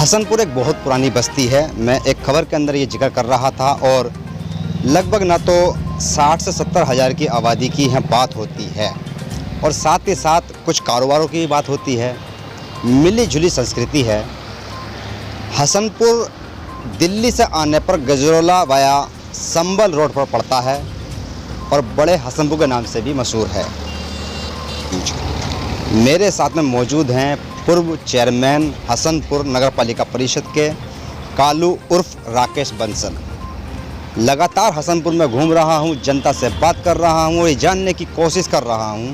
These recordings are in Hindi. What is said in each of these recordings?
हसनपुर एक बहुत पुरानी बस्ती है। मैं एक खबर के अंदर ये जिक्र कर रहा था और लगभग ना तो 60 से 70 हज़ार की आबादी की यहाँ बात होती है और साथ ही साथ कुछ कारोबारों की भी बात होती है। मिली जुली संस्कृति है। हसनपुर दिल्ली से आने पर गजरोला वाया संबल रोड पर पड़ता है और बड़े हसनपुर के नाम से भी मशहूर है। मेरे साथ में मौजूद हैं पूर्व चेयरमैन हसनपुर नगर पालिका परिषद के कालू उर्फ राकेश बंसल। लगातार हसनपुर में घूम रहा हूं, जनता से बात कर रहा हूं और ये जानने की कोशिश कर रहा हूं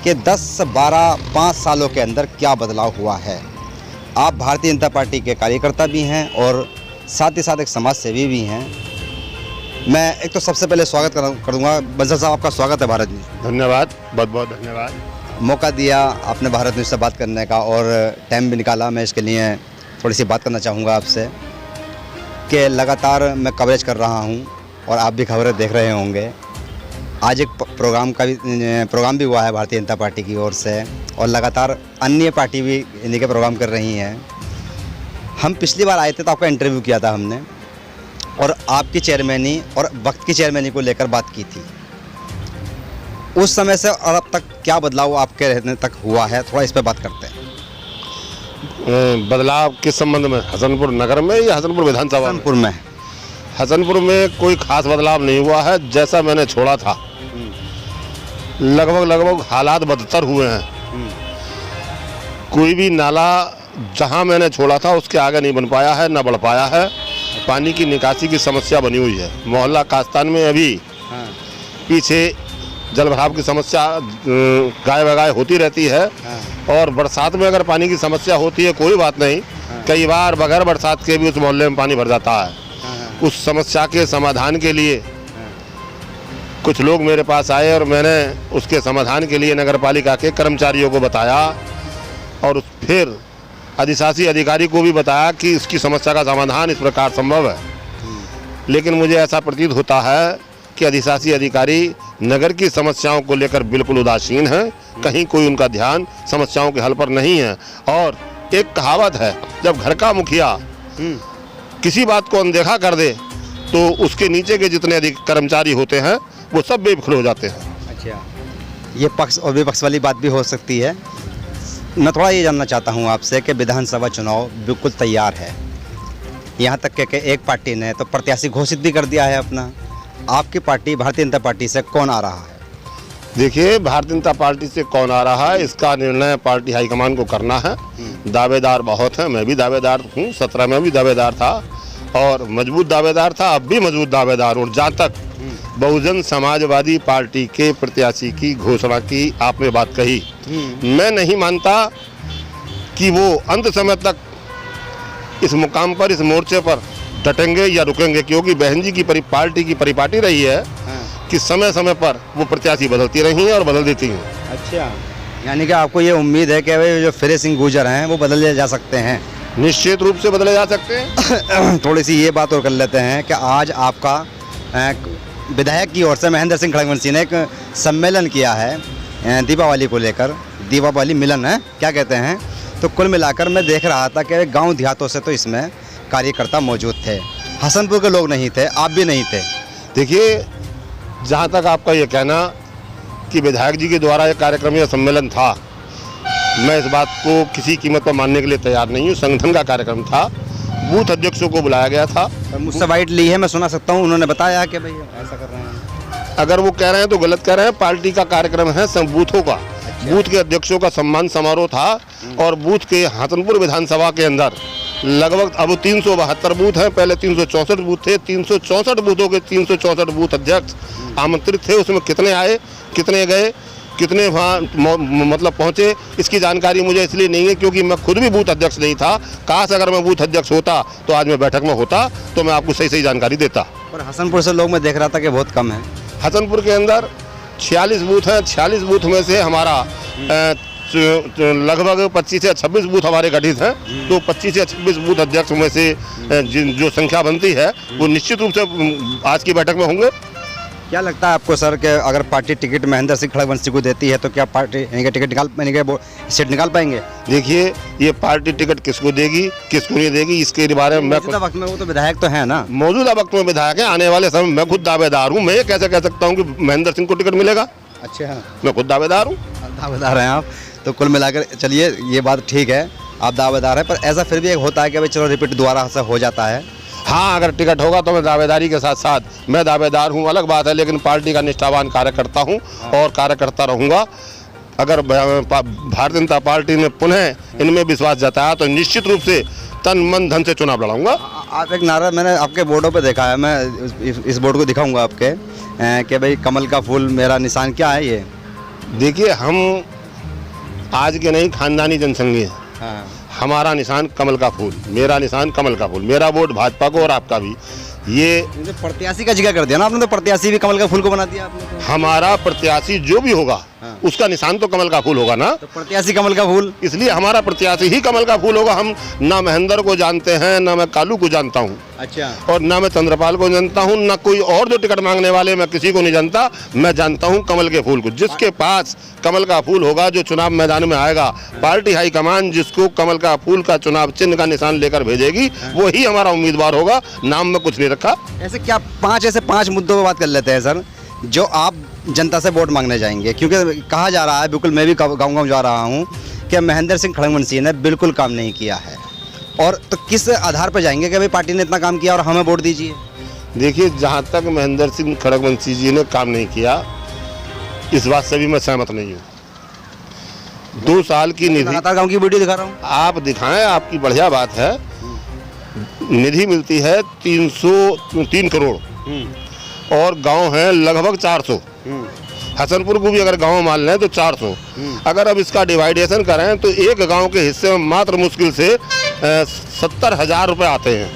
कि 10-12-5 सालों के अंदर क्या बदलाव हुआ है। आप भारतीय जनता पार्टी के कार्यकर्ता भी हैं और साथ ही साथ एक समाज सेवी भी हैं। मैं एक तो सबसे पहले स्वागत करूँगा बंसल साहब, आपका स्वागत है भारत न्यूज़। धन्यवाद, बहुत बहुत धन्यवाद। मौका दिया आपने भारत न्यूज़ से बात करने का और टाइम भी निकाला। मैं इसके लिए थोड़ी सी बात करना चाहूँगा आपसे कि लगातार मैं कवरेज कर रहा हूँ और आप भी खबरें देख रहे होंगे। आज एक प्रोग्राम भी हुआ है भारतीय जनता पार्टी की ओर से और लगातार अन्य पार्टी भी इन्हीं के प्रोग्राम कर रही हैं। हम पिछली बार आए थे तो आपका इंटरव्यू किया था हमने और आपकी चेयरमैनी और वक्त की चेयरमैनी को लेकर बात की थी। उस समय से और अब तक क्या बदलाव आपके रहने तक हुआ है, थोड़ा इस पर बात करते हैं। बदलाव किस संबंध में? हसनपुर नगर में या हसनपुर विधानसभा? हसनपुर में। हसनपुर में कोई खास बदलाव नहीं हुआ है। जैसा मैंने छोड़ा था लगभग हालात बदतर हुए हैं। कोई भी नाला जहां मैंने छोड़ा था उसके आगे नहीं बन पाया है, न बढ़ पाया है। पानी की निकासी की समस्या बनी हुई है। मोहल्ला कास्तान में अभी पीछे जल भराव की समस्या गाय बगाए होती रहती है और बरसात में अगर पानी की समस्या होती है कोई बात नहीं, कई बार बगैर बरसात के भी उस मोहल्ले में पानी भर जाता है। उस समस्या के समाधान के लिए कुछ लोग मेरे पास आए और मैंने उसके समाधान के लिए नगर पालिका के कर्मचारियों को बताया और फिर अधिशासी अधिकारी को भी बताया कि इसकी समस्या का समाधान इस प्रकार संभव है। लेकिन मुझे ऐसा प्रतीत होता है कि अधिशासी अधिकारी नगर की समस्याओं को लेकर बिल्कुल उदासीन हैं। कहीं कोई उनका ध्यान समस्याओं के हल पर नहीं है। और एक कहावत है, जब घर का मुखिया किसी बात को अनदेखा कर दे तो उसके नीचे के जितने अधिक कर्मचारी होते हैं वो सब बेवकूफ़ हो जाते हैं। अच्छा, ये पक्ष और विपक्ष वाली बात भी हो सकती है। मैं थोड़ा ये जानना चाहता हूँ आपसे कि विधानसभा चुनाव बिल्कुल तैयार है, यहाँ तक कि एक पार्टी ने तो प्रत्याशी घोषित भी कर दिया है अपना। आपकी पार्टी भारतीय जनता पार्टी से कौन आ रहा है? देखिए, भारतीय जनता पार्टी से कौन आ रहा है इसका निर्णय पार्टी हाईकमान को करना है। दावेदार बहुत हैं, मैं भी दावेदार हूँ, 17 में भी दावेदार था और मजबूत दावेदार था, अब भी मजबूत दावेदार हूँ। जहाँ तक बहुजन समाजवादी पार्टी के प्रत्याशी की घोषणा की आपने बात कही, मैं नहीं मानता कि वो अंत समय तक इस मुकाम पर, इस मोर्चे पर डटेंगे या रुकेंगे, क्योंकि बहन जी की पार्टी की परिपाटी रही है कि समय समय पर वो प्रत्याशी बदलती रही हैं और बदल देती हैं। अच्छा, यानी कि आपको ये उम्मीद है कि वे जो फिरे सिंह गुर्जर हैं वो बदले जा सकते हैं? निश्चित रूप से बदले जा सकते हैं। थोड़ी सी ये बात और कर लेते हैं कि आज आपका विधायक की ओर से महेंद्र सिंह खड़गवंशी ने एक सम्मेलन किया है दीपावली को लेकर। दीपावली मिलन है क्या कहते हैं? तो कुल मिलाकर मैं देख रहा था कि गाँव देहातों से तो इसमें कार्यकर्ता मौजूद थे, हसनपुर के लोग नहीं थे, आप भी नहीं थे। देखिए, जहाँ तक आपका ये कहना कि विधायक जी के द्वारा एक कार्यक्रम या सम्मेलन था, मैं इस बात को किसी कीमत पर मानने के लिए तैयार नहीं हूँ। संगठन का कार्यक्रम था, बूथ अध्यक्षों को बुलाया गया था। मुझसे बाइट ली है, मैं सुना सकता हूँ, उन्होंने बताया कि भाई ऐसा कर रहे हैं। अगर वो कह रहे हैं तो गलत कह रहे हैं। पार्टी का कार्यक्रम है बूथों का। बूथ के अध्यक्षों का सम्मान समारोह था और बूथ के हसनपुर विधानसभा के अंदर लगभग अब 372 बूथ हैं, पहले 364 बूथ थे। 364 बूथों के 364 बूथ अध्यक्ष आमंत्रित थे। उसमें कितने आए, कितने गए, कितने वहाँ मतलब पहुँचे, इसकी जानकारी मुझे इसलिए नहीं है क्योंकि मैं खुद भी बूथ अध्यक्ष नहीं था। काश अगर मैं बूथ अध्यक्ष होता तो आज मैं बैठक में होता तो मैं आपको सही जानकारी देता। और हसनपुर से लोग मैं देख रहा था कि बहुत कम है। हसनपुर के अंदर 46 बूथ हैं। 46 बूथ में से हमारा लगभग 25 से 26 बूथ हमारे गठित हैं। तो 25 से 26 बूथ अध्यक्ष में से जो संख्या बनती है वो निश्चित रूप से आज की बैठक में होंगे। क्या लगता है आपको सर कि अगर पार्टी टिकट महेंद्र सिंह खड़गवंशी को देती है तो क्या पार्टी यानी कि टिकट निकाल यानी कि सीट निकाल पाएंगे? देखिए, ये पार्टी टिकट किसको देगी किसको नहीं देगी इसके बारे में मौजूदा वक्त में वो तो विधायक तो है ना। मौजूदा वक्त में विधायक है, आने वाले समय मैं खुद दावेदार हूँ। मैं ये कैसे कह सकता हूँ कि महेंद्र सिंह को टिकट मिलेगा? अच्छा, मैं खुद दावेदार हूँ। दावेदार हैं आप, तो कुल मिलाकर चलिए ये बात ठीक है, आप दावेदार हैं, पर ऐसा फिर भी एक होता है कि भाई चलो रिपीट दोबारा से हो जाता है। हाँ, अगर टिकट होगा तो मैं दावेदारी के साथ साथ मैं दावेदार हूँ, अलग बात है, लेकिन पार्टी का निष्ठावान कार्यकर्ता हूँ और कार्यकर्ता रहूँगा। अगर भारतीय जनता पार्टी ने पुनः इनमें विश्वास जताया तो निश्चित रूप से तन मन धन से चुनाव लड़ाऊंगा। आप एक नारा मैंने आपके बोर्डों पे देखा है, मैं इस बोर्ड को दिखाऊंगा आपके कि भाई कमल का फूल मेरा निशान, क्या है ये? देखिए, हम आज के नहीं खानदानी जनसंघी हैं। हाँ। हमारा निशान कमल का फूल, मेरा निशान कमल का फूल, मेरा वोट भाजपा को और आपका भी। ये प्रत्याशी का जिक्र कर दिया ना आपने, तो प्रत्याशी भी कमल का फूल को बना दिया आपने तो। हमारा प्रत्याशी जो भी होगा हाँ। उसका निशान तो कमल का फूल होगा ना, तो प्रत्याशी कमल का फूल, इसलिए हमारा प्रत्याशी ही कमल का फूल होगा। हम ना महेंद्र को जानते हैं, ना मैं कालू को जानता हूँ, अच्छा, और ना मैं चंद्रपाल को जानता हूँ, ना कोई और जो टिकट मांगने वाले, मैं किसी को नहीं जानता। मैं जानता हूँ कमल के फूल को। जिसके पास कमल का फूल होगा, जो चुनाव मैदान में आएगा, पार्टी हाईकमान जिसको कमल का फूल का चुनाव चिन्ह का निशान लेकर भेजेगी, वो ही हमारा उम्मीदवार होगा। नाम में कुछ नहीं रखा। ऐसे क्या ऐसे पांच मुद्दों पर बात कर लेते हैं सर, जो आप जनता से वोट मांगने जाएंगे, क्योंकि कहा जा रहा है, बिल्कुल मैं भी गाँव जा रहा हूँ कि महेंद्र सिंह खड़गवंशी ने बिल्कुल काम नहीं किया है, और तो किस आधार पर जाएंगे कि भाई पार्टी ने इतना काम किया और हमें वोट दीजिए? देखिए, जहाँ तक महेंद्र सिंह खड़गवंशी जी ने काम नहीं किया, इस बात से भी मैं सहमत नहीं हूँ। 2 साल की निधि, लगातार गाँव की वीडियो दिखा रहा हूँ, आप दिखाएं, आपकी बढ़िया बात है। निधि मिलती है 3 करोड़ और गांव है लगभग 400। हसनपुर को भी अगर गांव मान लें तो 400। अगर अब इसका डिवाइडेशन करें तो एक गांव के हिस्से में मात्र मुश्किल से 70,000 रुपये आते हैं,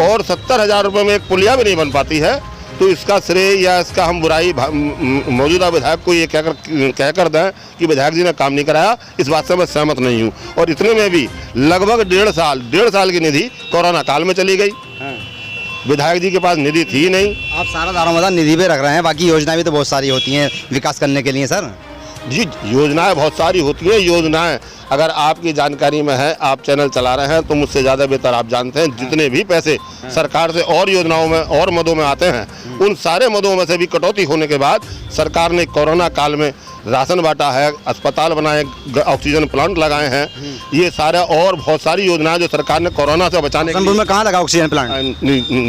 और 70,000 रुपये में एक पुलिया भी नहीं बन पाती है। तो इसका श्रेय या इसका हम बुराई मौजूदा विधायक को ये कहकर दें कि विधायक जी ने काम नहीं कराया, इस बात से मैं सहमत नहीं हूँ। और इतने में भी लगभग 1.5 साल की निधि कोरोना काल में चली गई। विधायक जी के पास निधि थी नहीं। आप सारा दारोमदार निधि पे रख रहे हैं, बाकी योजनाएं भी तो बहुत सारी होती हैं विकास करने के लिए सर। जी, योजनाएं बहुत सारी होती हैं। योजनाएं अगर आपकी जानकारी में है, आप चैनल चला रहे हैं, तो मुझसे ज़्यादा बेहतर आप जानते हैं। जितने भी पैसे सरकार से और योजनाओं में और मदों में आते हैं, उन सारे मदों में से भी कटौती होने के बाद सरकार ने कोरोना काल में राशन बांटा है, अस्पताल बनाए, ऑक्सीजन प्लांट लगाए हैं। ये सारा और बहुत सारी योजनाएं जो सरकार ने कोरोना से बचाने के लिए। में कहाँ लगा ऑक्सीजन प्लांट?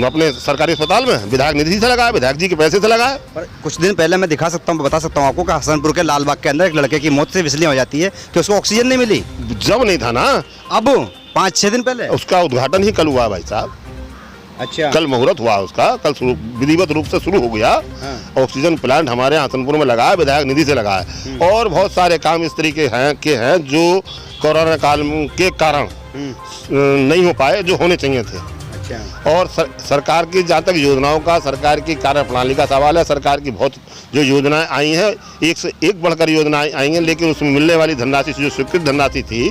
अपने सरकारी अस्पताल में विधायक निधि से लगाया, विधायक जी के पैसे से लगाया। पर कुछ दिन पहले मैं बता सकता हूँ आपको कि हसनपुर के लालबाग के अंदर एक लड़के की मौत से इसलिए हो जाती है कि उसको ऑक्सीजन नहीं मिली। जब नहीं था ना, अब 5-6 दिन पहले उसका उद्घाटन ही कल हुआ भाई साहब। अच्छा, कल मुहूर्त हुआ उसका, कल विधिवत रूप से शुरू हो गया। ऑक्सीजन प्लांट हमारे हसनपुर में लगाया, विधायक निधि से लगाया। और बहुत सारे काम इस तरीके हैं जो कोरोना काल के कारण नहीं हो पाए, जो होने चाहिए थे। अच्छा। और सरकार की जहाँ तक योजनाओं का, सरकार की कार्यप्रणाली का सवाल है, सरकार की बहुत जो योजनाएं आई हैं, एक से एक बढ़कर योजनाएं आई हैं, लेकिन उसमें मिलने वाली धनराशि जो स्वीकृत धनराशि थी,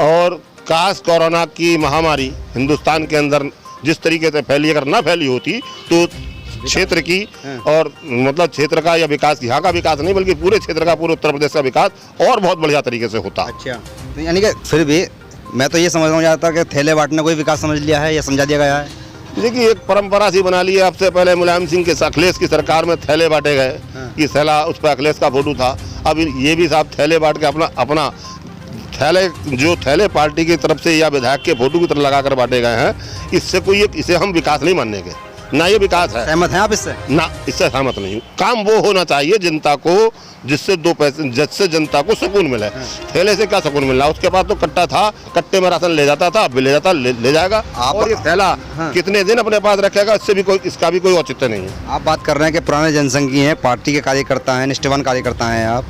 और काश कोरोना की महामारी हिंदुस्तान के अंदर जिस तरीके से फैली, अगर ना फैली होती तो क्षेत्र की और मतलब क्षेत्र का या विकास, यहाँ का विकास नहीं बल्कि पूरे क्षेत्र का, पूरे उत्तर प्रदेश का विकास और बहुत बढ़िया तरीके से होता। अच्छा, तो यानी कि फिर भी मैं तो ये समझ रहा हूँ ज़्यादातर कि थैले बांटने को ही विकास समझ लिया है या समझा दिया गया है। देखिए, एक परंपरा सी बना ली है। अब से पहले मुलायम सिंह के अखिलेश की सरकार में थैले बांटे गए, कि थैला, उस पर अखिलेश का फोटो था। अब ये भी साहब थैले बांट के अपना थैले पार्टी की तरफ से या विधायक के फोटो की तरफ लगाकर बांटे गए हैं। इसे हम विकास नहीं मानेंगे, ना ये विकास है। सहमत हैं आप इससे? ना, इससे सहमत नहीं हूँ। काम वो होना चाहिए जनता को, जिससे जनता को सुकून मिले। थैले से क्या सुकून मिल रहा? उसके पास तो कट्टा था, कट्टे में राशन ले जाता था, अब भी ले जाता, ले जाएगा। और ये थैला कितने दिन अपने पास रखेगा, इसका भी कोई औचित्य नहीं है। आप बात कर रहे हैं कि पुराने जनसंघी हैं, पार्टी के कार्यकर्ता हैं, निष्ठावान कार्यकर्ता हैं आप,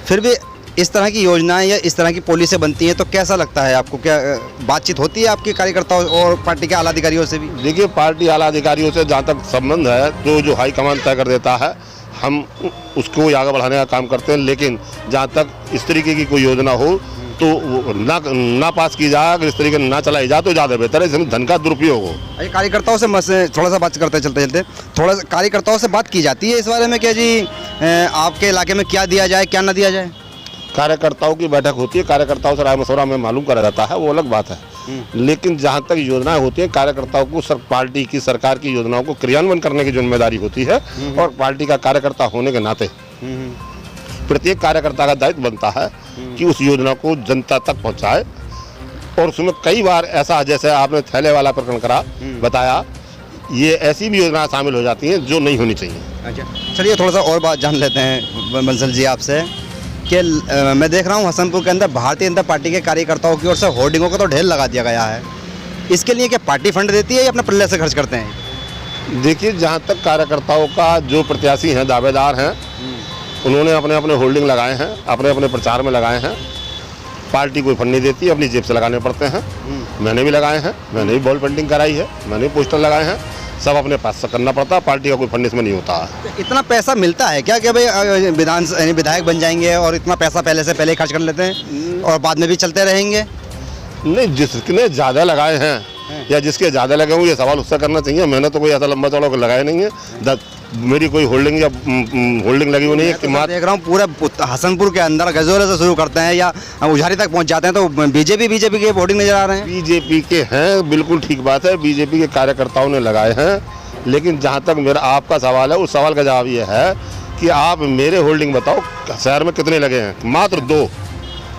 फिर भी इस तरह की योजनाएं या इस तरह की पॉलिसियां बनती हैं तो कैसा लगता है आपको? क्या बातचीत होती है आपके कार्यकर्ताओं और पार्टी के आला अधिकारियों से भी? देखिए, पार्टी आला अधिकारियों से जहाँ तक संबंध है, तो जो हाईकमान तय कर देता है, हम उसको आगे बढ़ाने का काम करते हैं। लेकिन जहाँ तक इस तरीके की कोई योजना हो तो वो ना पास की जाए, अगर इस तरीके ना चलाई जाए तो ज़्यादा बेहतर है, इसमें धन का दुरुपयोग हो। अरे कार्यकर्ताओं से थोड़ा सा बात करते चलते थोड़ा सा कार्यकर्ताओं से बात की जाती है इस बारे में, क्या जी आपके इलाके में क्या दिया जाए क्या ना दिया जाए? कार्यकर्ताओं की बैठक होती है, कार्यकर्ताओं से राय मशवरा में मालूम करा जाता है, वो अलग बात है। लेकिन जहाँ तक योजनाएं होती हैं, कार्यकर्ताओं को पार्टी की सरकार की योजनाओं को क्रियान्वयन करने की जिम्मेदारी होती है, और पार्टी का कार्यकर्ता होने के नाते प्रत्येक कार्यकर्ता का दायित्व बनता है कि उस योजना को जनता तक पहुंचाए। और उसमें कई बार ऐसा, जैसे आपने थैले वाला प्रकरण करा बताया, ये ऐसी भी योजनाएं शामिल हो जाती हैं जो नहीं होनी चाहिए। अच्छा, चलिए थोड़ा सा और बात जान लेते हैं बंसल जी आपसे कि मैं देख रहा हूँ हसनपुर के अंदर भारतीय जनता पार्टी के कार्यकर्ताओं की ओर से होर्डिंगों का तो ढेर लगा दिया गया है। इसके लिए क्या पार्टी फंड देती है या अपने पल्ले से खर्च करते हैं? देखिए, जहाँ तक कार्यकर्ताओं का जो प्रत्याशी हैं, दावेदार हैं, उन्होंने अपने अपने होल्डिंग लगाए हैं, अपने अपने प्रचार में लगाए हैं। पार्टी कोई फंड नहीं देती, अपनी जेब से लगाने पड़ते हैं। मैंने भी लगाए हैं, मैंने भी बॉल पेंटिंग कराई है, मैंने भी पोस्टर लगाए हैं, सब अपने पास से करना पड़ता है। पार्टी का कोई फंड इसमें नहीं होता है। इतना पैसा मिलता है क्या कि भाई विधायक बन जाएंगे और इतना पैसा पहले से पहले खर्च कर लेते हैं और बाद में भी चलते रहेंगे? नहीं, जिसने ज़्यादा लगाए हैं या जिसके ज़्यादा लगे होंगे, ये सवाल उससे करना चाहिए। मैंने तो कोई ऐसा लंबा चौड़ा लगाया नहीं है, मेरी कोई होल्डिंग या होल्डिंग लगी हुई नहीं है कि मैं देख रहा हूँ पूरा हसनपुर के अंदर गजोरे से शुरू करते हैं या उजारी तक पहुँच जाते हैं तो बीजेपी के होर्डिंग नजर आ रहे हैं। बीजेपी के हैं, बिल्कुल ठीक बात है, बीजेपी के कार्यकर्ताओं ने लगाए हैं। लेकिन जहाँ तक मेरा आपका सवाल है, उस सवाल का जवाब ये है कि आप मेरे होल्डिंग बताओ शहर में कितने लगे हैं? मात्र 2,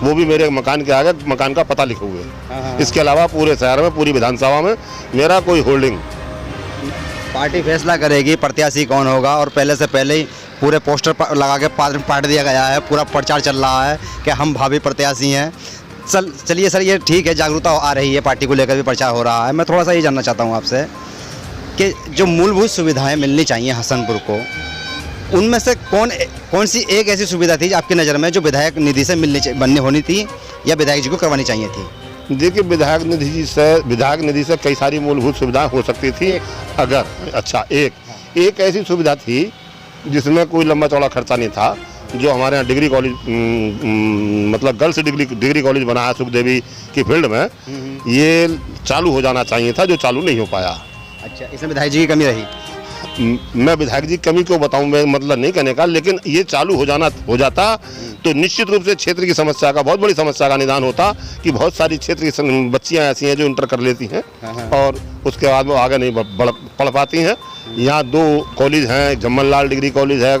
वो भी मेरे मकान के आगे मकान का पता लिखे हुए है। इसके अलावा पूरे शहर में, पूरी विधानसभा में मेरा कोई होल्डिंग। पार्टी फैसला करेगी प्रत्याशी कौन होगा और पहले से पहले ही पूरे पोस्टर लगा के पाट दिया गया है, पूरा प्रचार चल रहा है कि हम भावी प्रत्याशी हैं। चलिए सर, ये ठीक है, जागरूकता आ रही है, पार्टी को लेकर भी प्रचार हो रहा है। मैं थोड़ा सा ये जानना चाहता हूँ आपसे कि जो मूलभूत सुविधाएं मिलनी चाहिए हसनपुर को, उनमें से कौन सी एक ऐसी सुविधा थी आपकी नज़र में जो विधायक निधि से होनी थी या विधायक जी को करवानी चाहिए थी? देखिए, विधायक निधि से कई सारी मूलभूत सुविधाएं हो सकती थी अगर, अच्छा, एक ऐसी सुविधा थी जिसमें कोई लंबा चौड़ा खर्चा नहीं था, जो हमारे यहाँ डिग्री कॉलेज, मतलब गर्ल्स डिग्री कॉलेज बना है सुखदेवी की फील्ड में, ये चालू हो जाना चाहिए था, जो चालू नहीं हो पाया। अच्छा, इसमें विधायक जी की कमी रही? मैं विधायक जी कमी क्यों बताऊं, मैं मतलब नहीं कहने का, लेकिन ये चालू हो जाता तो निश्चित रूप से क्षेत्र की समस्या का, बहुत बड़ी समस्या का निदान होता कि बहुत सारी क्षेत्र की बच्चियां ऐसी हैं जो इंटर कर लेती हैं और उसके बाद वो आगे नहीं पढ़ पाती हैं। यहाँ 2 कॉलेज हैं, जम्मनलाल डिग्री कॉलेज है,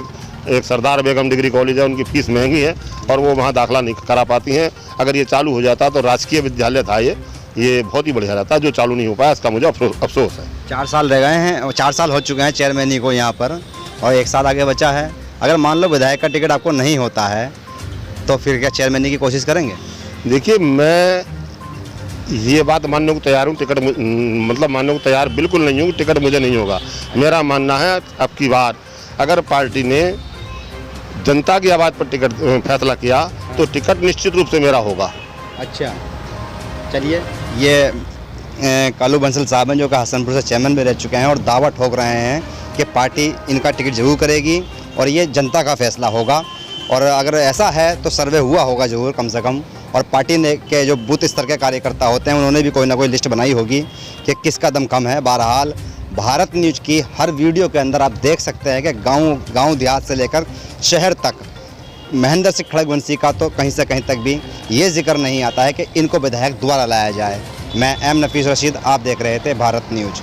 एक सरदार बेगम डिग्री कॉलेज है, उनकी फीस महंगी है और वो वहाँ दाखिला नहीं करा पाती हैं। अगर ये चालू हो जाता तो राजकीय विद्यालय था ये बहुत ही बढ़िया रहता, जो चालू नहीं हो पाया, इसका मुझे अफसोस है। 4 साल रह गए हैं और 4 साल हो चुके हैं चेयरमैनी को यहाँ पर और 1 साल आगे बचा है। अगर मान लो विधायक का टिकट आपको नहीं होता है तो फिर क्या चेयरमैनी की कोशिश करेंगे? देखिए, मैं ये बात मानने को तैयार हूँ, टिकट मतलब मानने को तैयार बिल्कुल नहीं हूँ, टिकट मुझे नहीं होगा। मेरा मानना है अब की बार अगर पार्टी ने जनता की आवाज़ पर टिकट फैसला किया तो टिकट निश्चित रूप से मेरा होगा। अच्छा, चलिए, ये कालू बंसल साहब हैं जो कि हसनपुर से चेयरमैन भी रह चुके हैं और दावा ठोक रहे हैं कि पार्टी इनका टिकट जरूर करेगी और ये जनता का फैसला होगा। और अगर ऐसा है तो सर्वे हुआ होगा जरूर कम से कम, और पार्टी ने के जो बूथ स्तर के कार्यकर्ता होते हैं उन्होंने भी कोई ना कोई लिस्ट बनाई होगी कि किसका दम कम है। बहरहाल भारत न्यूज़ की हर वीडियो के अंदर आप देख सकते हैं कि गाँव देहात से लेकर शहर तक महेंद्र सिंह खड़गवंशी का तो कहीं से कहीं तक भी ये जिक्र नहीं आता है कि इनको विधायक दोबारा लाया जाए। मैं एम नफीस रशीद, आप देख रहे थे भारत न्यूज़।